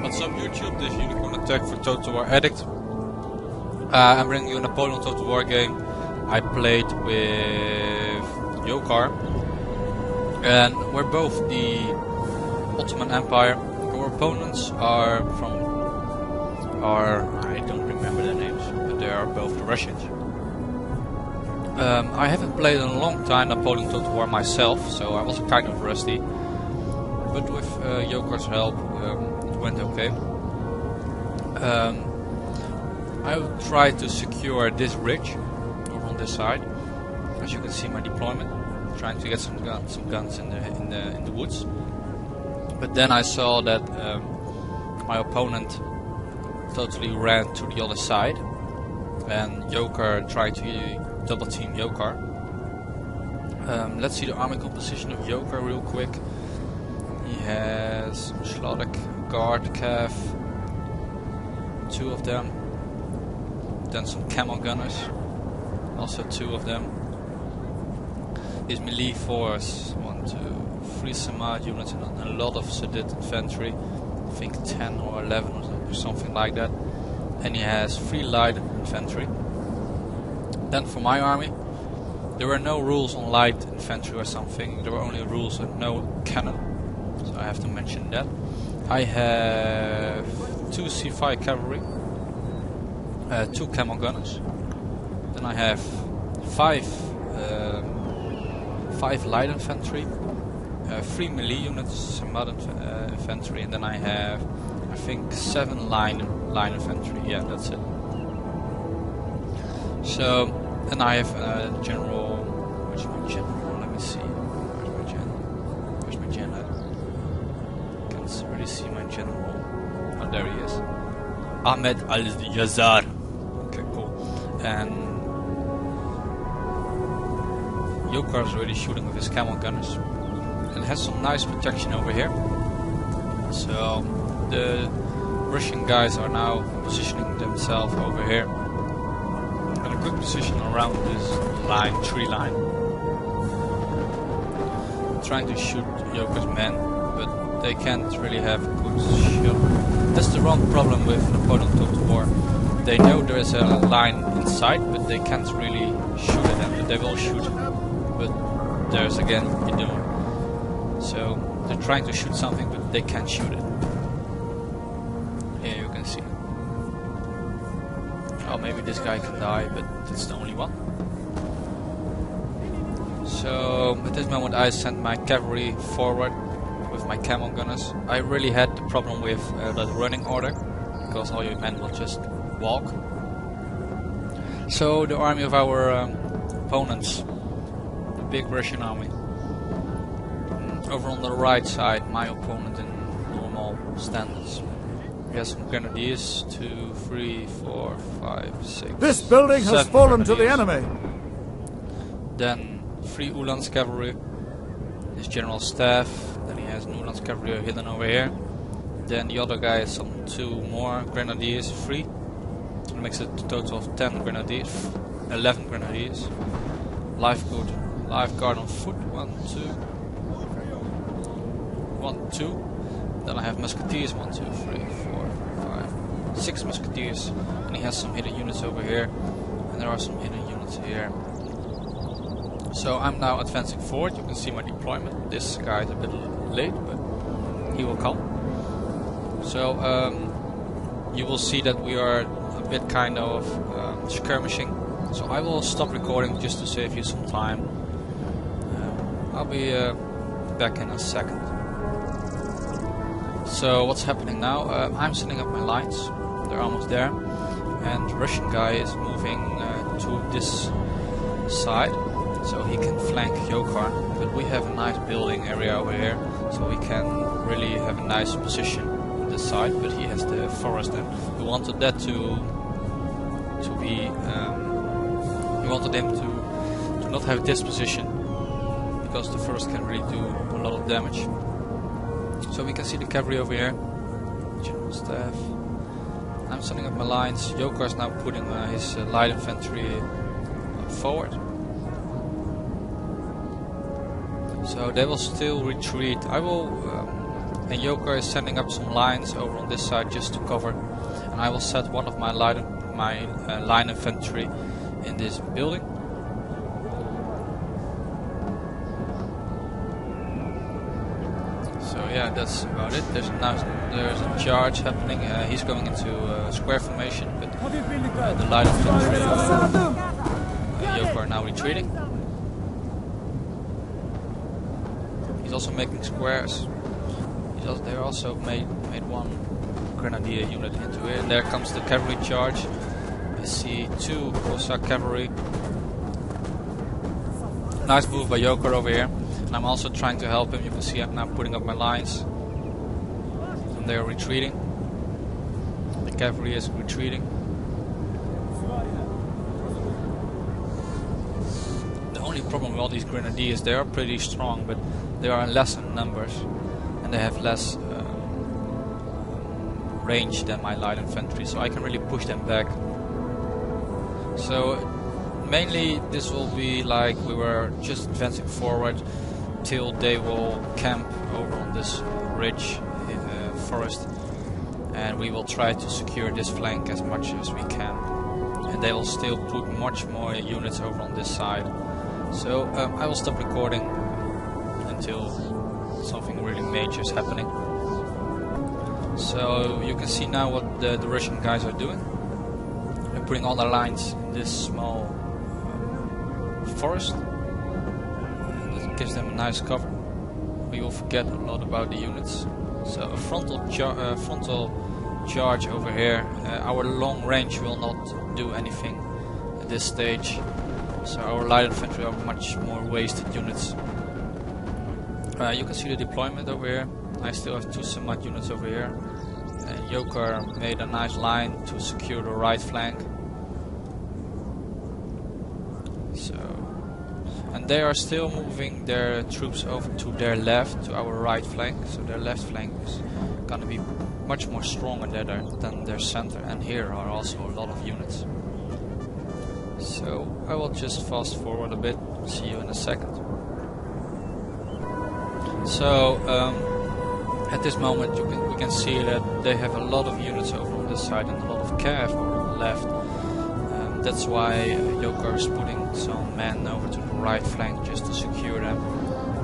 What's up YouTube, this is Unicornattack for Totalwar Addict. I'm bringing you a Napoleon Totalwar game. I played with JOkkar, and we're both the Ottoman Empire. Our opponents are I don't remember their names, but they are both the Russians. I haven't played in a long time Napoleon Totalwar myself, so I was kind of rusty. But with JOkkar's help, it went okay. I will try to secure this ridge over on this side. As you can see, my deployment, trying to get some guns in the woods. But then I saw that my opponent totally ran to the other side, and JOkkar tried to double team JOkkar. Let's see the army composition of JOkkar real quick. He has Slodek, Guard, Cav, 2 of them. Then some camel gunners, also 2 of them. His melee force, 1, 2, 3 Samad units and a lot of Sedit infantry. I think 10 or 11 or something like that. And he has 3 light infantry. Then for my army, there were no rules on light infantry or something. There were only rules on no cannon. So I have to mention that. I have 2 C5 cavalry, 2 camel gunners. Then I have 5 light infantry, 3 melee units, some other infantry, and then I have, I think, 7 line infantry. Yeah, that's it. So then I have general. Which my general? Let me see. Where's my general? Where's my general? Can't really see my general. Oh, there he is. Ahmed Al-Yazar. Okay, cool. And JOkkar is already shooting with his camel gunners. It has some nice protection over here. So the Russian guys are now positioning themselves over here. And a good position around this line, tree line. Trying to shoot JOkkar's men, but they can't really have a good shot. That's the wrong problem with Napoleon Totalwar. They know there is a line inside, but they can't really shoot at them. But they will shoot. But there's again, you know. So they're trying to shoot something, but they can't shoot it. Here you can see. Oh, maybe this guy can die, but that's the only one. So at this moment I sent my cavalry forward with my camel gunners. I really had the problem with the running order, because all your men will just walk. So the army of our opponents, the big Russian army. Over on the right side, my opponent in normal standards. He has some grenadiers, 2, 3, 4, 5, 6. This building has fallen to the enemy. Then 3 Uhlans cavalry, his general staff. Then he has an Uhlans cavalry hidden over here. Then the other guy has some 2 more grenadiers, 3. That makes it a total of 10 grenadiers, 11 grenadiers. Life guard on foot, 1, 2. Then I have musketeers, 1, 2, 3, 4, 5, 6 musketeers. And he has some hidden units over here. And there are some hidden units here. So I'm now advancing forward. You can see my deployment. This guy is a bit late, but he will come. So you will see that we are a bit kind of skirmishing. So I will stop recording just to save you some time. I'll be back in a second. So what's happening now? I'm setting up my lines. They're almost there. And the Russian guy is moving to this side, so he can flank JOkkar. But we have a nice building area over here, so we can really have a nice position on this side. But he has the forest, and we wanted that to be. We wanted him to not have this position, because the forest can really do a lot of damage. So we can see the cavalry over here, general staff. I'm setting up my lines. JOkkar is now putting his light infantry forward. So they will still retreat. I will And JOkkar is sending up some lines over on this side just to cover, and I will set one of my line infantry in this building. So yeah, that's about it. There's a charge happening. He's going into square formation, but the line infantry JOkkar are now retreating. He's also making squares. They also made one grenadier unit into here. And there comes the cavalry charge. I see 2 Cossack cavalry. Nice move by JOkkar over here. And I'm also trying to help him. You can see I'm now putting up my lines. And they are retreating. The cavalry is retreating. The only problem with all these grenadiers, they are pretty strong, but they are less in numbers. They have less range than my light infantry, so I can really push them back. So mainly this will be like we were just advancing forward till they will camp over on this ridge in the forest, and we will try to secure this flank as much as we can, and they will still put much more units over on this side. So I will stop recording until something really major is happening. So you can see now what the Russian guys are doing. They're putting all their lines in this small forest. It gives them a nice cover. We will forget a lot about the units. So a frontal charge over here. Our long range will not do anything at this stage. So our light infantry are much more wasted units. You can see the deployment over here. I still have 2 Samad units over here. And JOkkar made a nice line to secure the right flank. So, and they are still moving their troops over to their left, to our right flank. So their left flank is gonna be much more stronger than their center. And here are also a lot of units. So I will just fast forward a bit. See you in a second. So at this moment we can see that they have a lot of units over on this side and a lot of cav over on the left. That's why JOkkar is putting some men over to the right flank just to secure them.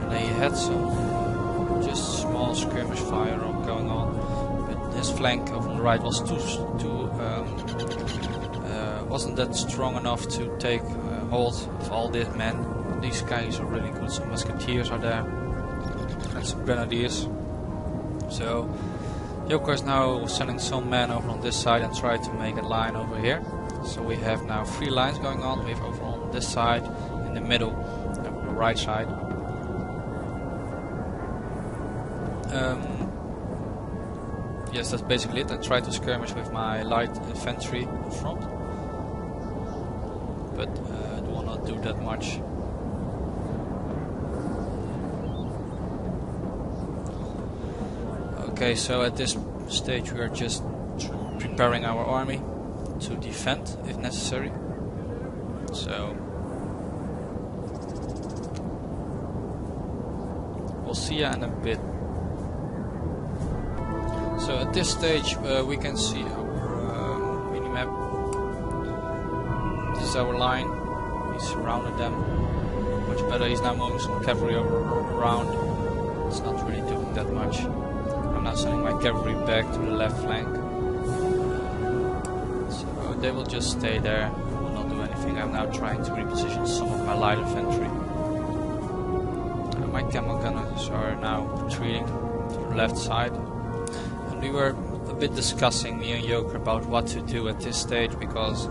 And they had some just small skirmish fire going on, but his flank over on the right was wasn't that strong enough to take hold of all these men. These guys are really good. Some musketeers are there. And some grenadiers. So JOkkar is now sending some men over on this side and try to make a line over here. So we have now 3 lines going on. We have over on this side, in the middle, and on the right side. Yes, that's basically it. I try to skirmish with my light infantry in front, but I will not do that much. Okay, so at this stage we are just preparing our army to defend if necessary. So we'll see you in a bit. So at this stage we can see our mini-map. This is our line. He surrounded them. Much better. He's now moving some cavalry around. It's not really doing that much. I'm now sending my cavalry back to the left flank. So they will just stay there. They will not do anything. I'm now trying to reposition some of my light infantry. My camel gunners are now retreating to the left side. And we were a bit discussing, me and JOkkar, about what to do at this stage, because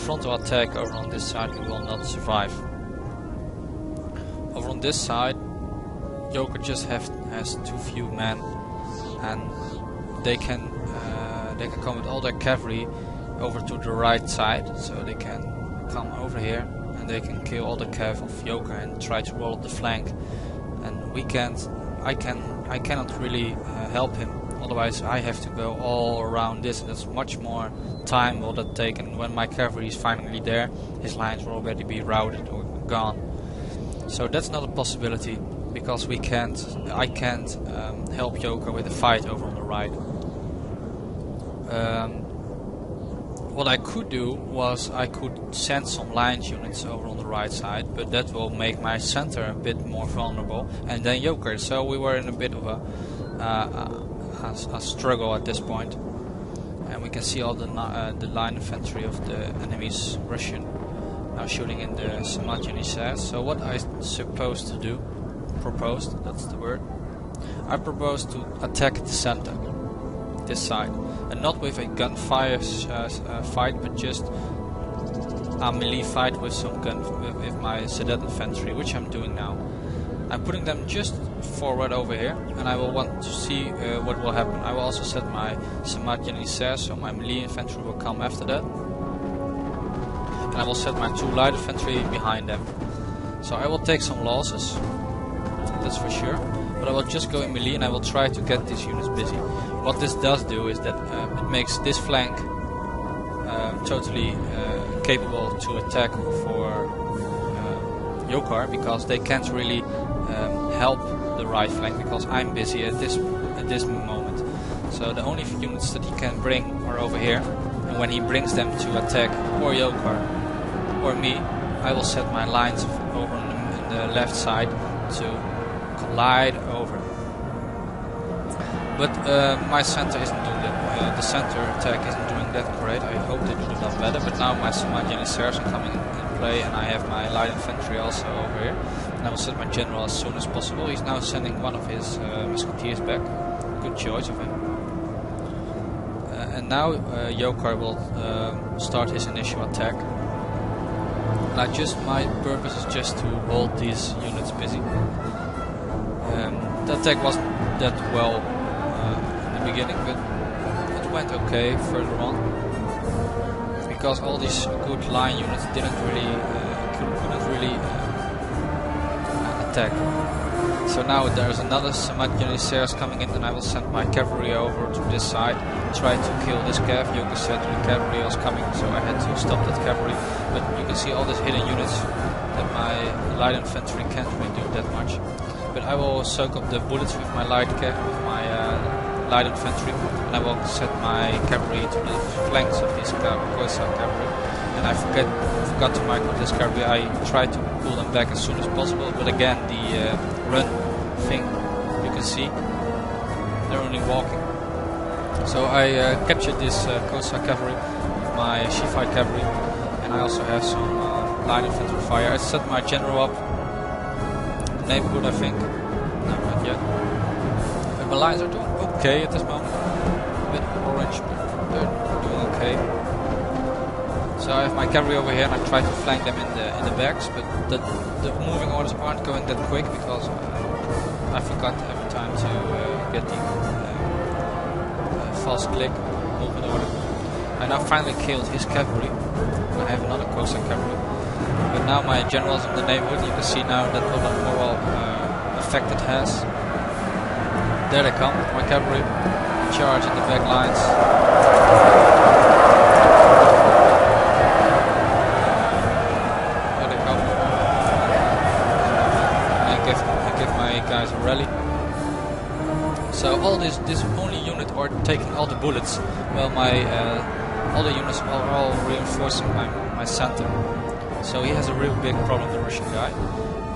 frontal attack over on this side we will not survive. Over on this side, JOkkar just has too few men, and they can come with all their cavalry over to the right side, so they can come over here and they can kill all the cav of JOkkar and try to roll up the flank. And we can't. I cannot really help him. Otherwise, I have to go all around this, and that's much more time will that take. And when my cavalry is finally there, his lines will already be routed or gone. So that's not a possibility. because I can't help JOkkar with the fight over on the right. What I could do was I could send some lines units over on the right side, but that will make my center a bit more vulnerable, and then JOkkar. So we were in a bit of a struggle at this point, and we can see all the line infantry of the enemy's Russian now shooting in the Saint-Jean. So what I supposed to do, that's the word, I propose to attack the center, this side, and not with a gunfire fight, but just a melee fight with some with my Cadet infantry, which I'm doing now. I'm putting them just forward over here, and I will want to see what will happen. I will also set my Saint-Jean, so my melee infantry will come after that, and I will set my 2 light infantry behind them. So I will take some losses, that's for sure, but I will just go in melee and I will try to get these units busy. What this does do is that it makes this flank totally capable to attack for JOkkar, because they can't really help the right flank because I'm busy at this moment. So the only units that he can bring are over here, and when he brings them to attack or JOkkar or me, I will set my lines over on the left side to collide over. But my center isn't doing that. The center attack isn't doing that great. I hope they would have done better. But now my Saint-Jean are coming in play, and I have my light infantry also over here. And I will set my general as soon as possible. He's now sending one of his musketeers back. Good choice of him. And now JOkkar will start his initial attack. And my purpose is just to hold these units busy. The attack wasn't that well in the beginning, but it went okay further on, because all these good line units couldn't really attack. So now there's another Saint-Jean coming in, and I will send my cavalry over to this side, try to kill this cav. JOkkar said the cavalry was coming, so I had to stop that cavalry. But you can see all these hidden units that my light infantry can't really do that much. But I will soak up the bullets with my light infantry, and I will set my cavalry to the flanks of this cavalry. And I forgot to mark with this cavalry. I tried to pull them back as soon as possible, but again the run thing, you can see they're only walking. So I captured this Cossack cavalry with my Shiite cavalry, and I also have some light infantry fire. I set my general up neighborhood, I think. No, not yet. But my lines are doing okay at this moment. A bit orange, but they're doing okay. So I have my cavalry over here, and I try to flank them in the backs, but the moving orders aren't going that quick because I forgot every time to get the false click movement order. I now finally killed his cavalry. I have another Cossack cavalry. But now my generals in the neighborhood, you can see now that what a moral effect it has. There they come, my cavalry, charge in the back lines. There they come. I give my guys a rally. So all this only unit are taking all the bullets, while my all the units are all reinforcing my center. So he has a real big problem, the Russian guy.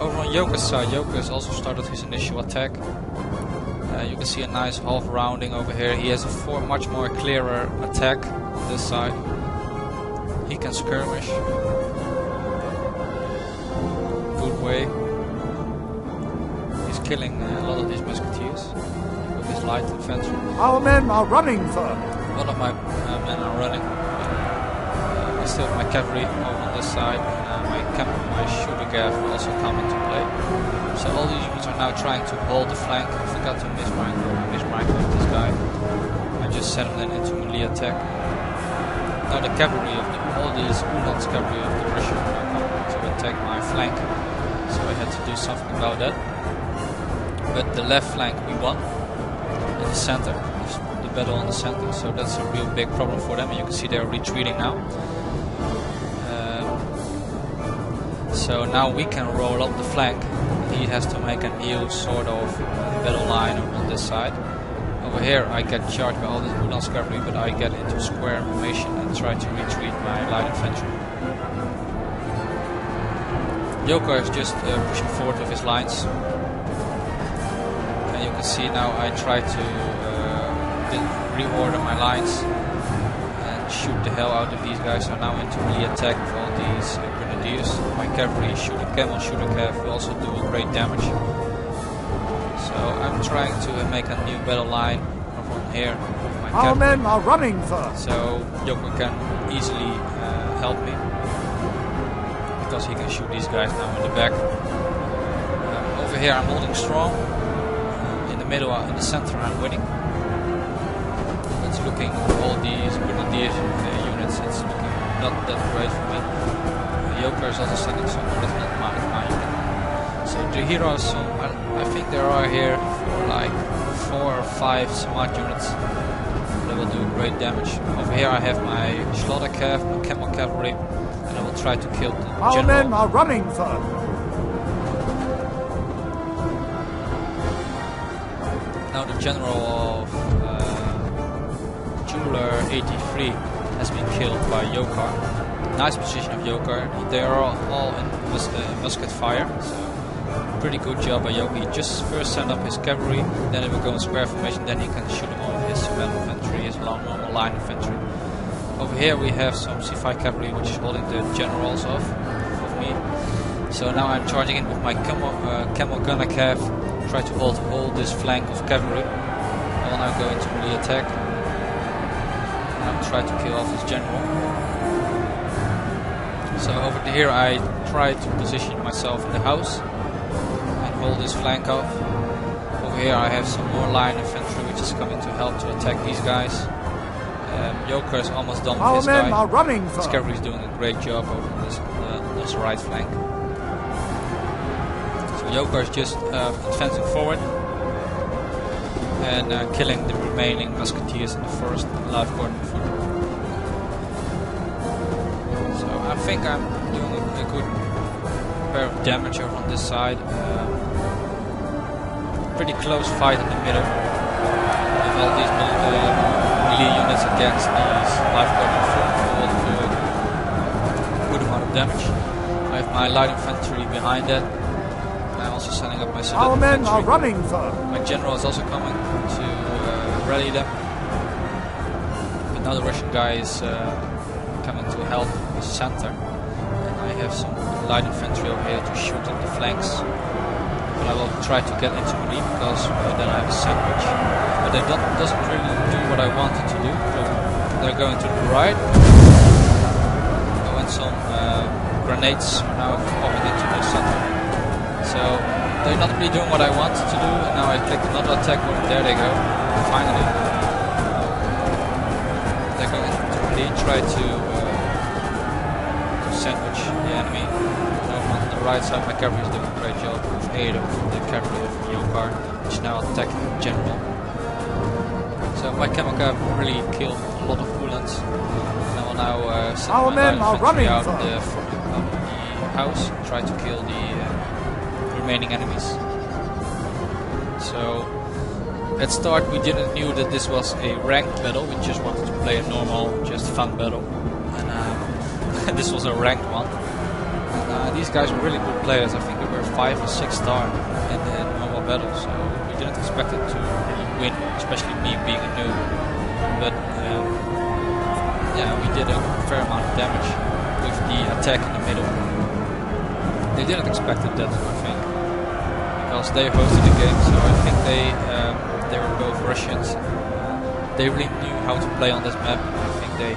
Over on JOkkar's side, JOkkar has also started his initial attack. You can see a nice half rounding over here. He has a much more clearer attack on this side. He can skirmish. Good way. He's killing a lot of these musketeers with his light infantry. Our men are running, sir. A lot of my men are running. I still have my cavalry over on this side. My shooter gav will also come into play. So all these units are now trying to hold the flank. I forgot to mismark with this guy. I just sent him then into melee attack. Now the cavalry of all these Ulan's cavalry of the Russian are now coming to attack my flank. So I had to do something about that. But the left flank we won. In the center, the battle on the center. So that's a real big problem for them. And you can see they're retreating now. So now we can roll up the flank He has to make a new sort of battle line on this side. Over here I get charged by all this Ulan's cavalry, but I get into square formation and try to retreat my light infantry. JOkkar is just pushing forward with his lines. And you can see now I try to reorder my lines and shoot the hell out of these guys. So now into melee attack with all these grenadiers. My cavalry shooting camel, shooting cav will also do great damage. So I'm trying to make a new battle line from here with my Our cavalry. men are running first. So JOkkar can easily help me, because he can shoot these guys now in the back. Over here I'm holding strong. In the middle, in the center I'm winning. It's looking, all these grenadier units, it's looking not that great for me. JOkkar is also sending some, but it's not my unit. So the heroes, I think there are here for like 4 or 5 smart units that will do great damage. Over here I have my slaughter cav, my camel cavalry, and I will try to kill the Our general. men are running first. Now the general of Jeweler 83 has been killed by JOkkar. Nice position of JOkkar. They are all in musket fire, so pretty good job by JOkkar. He just first sent up his cavalry, then he will go in square formation, then he can shoot them all with his metal infantry, his normal line infantry. Over here we have some C5 cavalry which is holding the generals off of me. So now I'm charging in with my camel gunner cav, try to hold all this flank of cavalry. I will now go into melee attack. Try to kill off his general. So over here I try to position myself in the house and hold this flank off. Over here I have some more line infantry which is coming to help to attack these guys. JOkkar is almost done with Our this men guy. are running His first. cavalry is doing a great job over this right flank. So JOkkar is just advancing forward and killing the remaining musketeers in the first live cordon foot. So I think I'm doing a good pair of damage over on this side. Pretty close fight in the middle with all these melee units against these live cordon foot will do a good amount of damage. I have my light infantry behind that. I'm also sending up my Our men infantry. are running first. My general is also coming to rally them. But now the Russian guy is coming to help the center. And I have some light infantry over here to shoot at the flanks. But I will try to get into melee because then I have a sandwich. But it doesn't really do what I wanted to do. So they're going to the right. When some grenades are now coming into the center. So they're not really doing what I wanted to do, and now I click another attack mode, and there they go. Finally. They're going to really try to sandwich the enemy. And over on the right side my cavalry is doing a great job with aid of the cavalry of JOkkar, which is now attacking the general. So my camel cav really killed a lot of Ulans. And I will now send Our my men light are infantry running out for of the house, try to kill the remaining enemies. So at start we didn't knew that this was a ranked battle, we just wanted to play a normal, just fun battle. And this was a ranked one. And these guys were really good players, I think they were 5 or 6 star in the normal battle, so we didn't expect it to really win, especially me being a noob. But yeah, we did a fair amount of damage with the attack in the middle. They didn't expect it that, I think, because they hosted the game, so I think they were both Russians. They really knew how to play on this map. I think they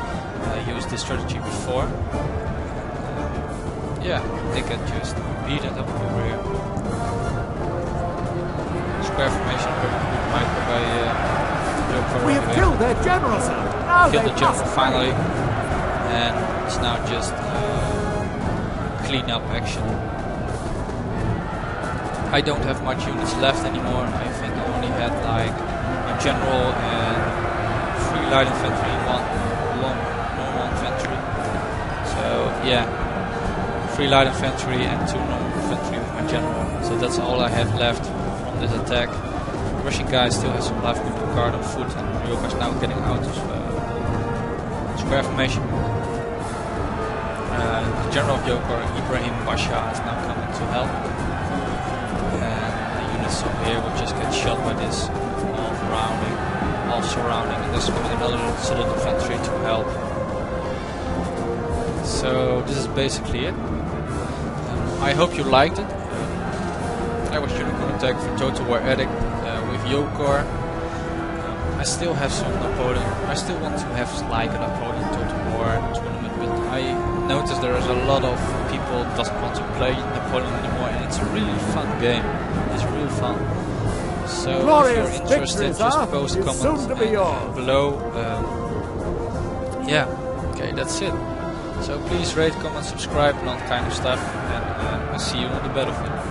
used this strategy before. Yeah, they get just beaten up over here. Square formation by JOkkar. We have killed their general, sir. Now Killed they the general must finally, and it's now just clean up action. I don't have much units left anymore. I think I only had like a general and 3 light infantry, 1 normal infantry. So yeah, 3 light infantry and 2 normal infantry with my general. So that's all I have left from this attack. The Russian guy still has some life guard on foot, and Jokkar is now getting out of square formation. The general of Jokkar, Ibrahim Pasha, is now coming to help. And the units over here will just get shot by this all surrounding, and there's coming another solid infantry to help. So this is basically it. I hope you liked it. That was Unicornattack for Totalwar Addict with Jokkar. I still have some Napoleon. I still want to have like a Napoleon Totalwar tournament, but I noticed there is a lot of people doesn't want to play Napoleon anymore, and it's a really fun game. It's really fun. So if you're interested, just post a comment below. Yeah, okay, that's it. So please rate, comment, subscribe, and all that kind of stuff, and I'll see you on the battlefield.